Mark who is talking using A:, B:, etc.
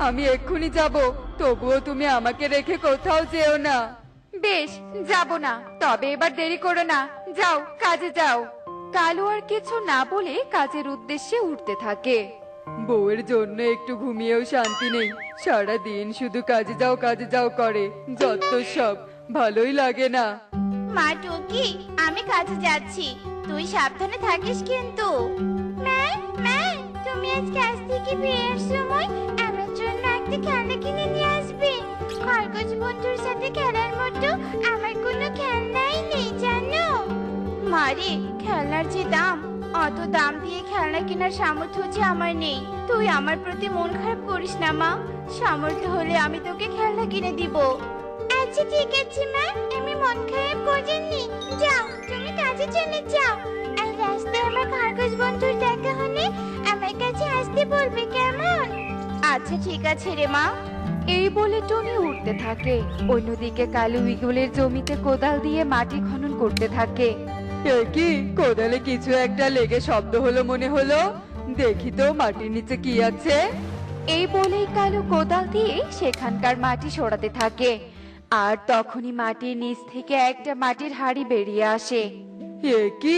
A: আমি এক্ষুনি যাব, তবুও তুমি আমাকে রেখে কোথাও যেও না। বেশ, যাব না, তবে এবার দেরি করো না, যাও কাজে যাও। কালু আর কিছু না বলে কাজের উদ্দেশ্যে উঠতে থাকে। বউয়ের জন্য একটু ঘুমিয়েও শান্তি নেই, সারা দিন শুধু কাজে যাও করে, যত সব, ভালোই লাগে না।
B: মা টুকি, আমি কাজে যাচ্ছি, তুই সাবধানে থাকিস কিন্তু। মা, মা, তুমি আজ কাজ থেকে ফেরার সময় আমার জন্য একটা খেলনা কিনে নিয়ে আসবে। খরগোশ বন্ধুর সাথে খেলার মতো আমার কোনো খেলনাই নেই জানো। মারে, খেলনার যে দাম, অত দাম দিয়ে খেলনা কেনার সামর্থ্য যে আমার নেই। তুই আমার প্রতি মন খারাপ করিস না মা, সামর্থ্য হলে আমি তোকে খেলনা কিনে দিব। আচ্ছা ঠিক আছে মা, আমি মন খারাপ করিনি। যাও, তুমি কাজে চলে যাও, আর রাস্তায় আমার খরগোশ বন্ধুর দেখা হলে আমার কাছে আসতে বলবে, কেমন? আচ্ছা ঠিক আছে রে মা।
A: এই বলে টনি উঠতে থাকে। অন্যদিকে কালু ইগলের জমিতে কোদাল দিয়ে মাটি খনন করতে থাকে। কি কোদালে কিছু একটা লেগে শব্দ হলো মনে হলো, দেখি তো মাটির নিচে কি আছে। এই বলেই কালু কোদাল দিয়ে সেখানকার মাটি সরাতে থাকে। আর তখনই মাটির নিচ থেকে একটা মাটির হাঁড়ি বেরিয়ে আসে। কি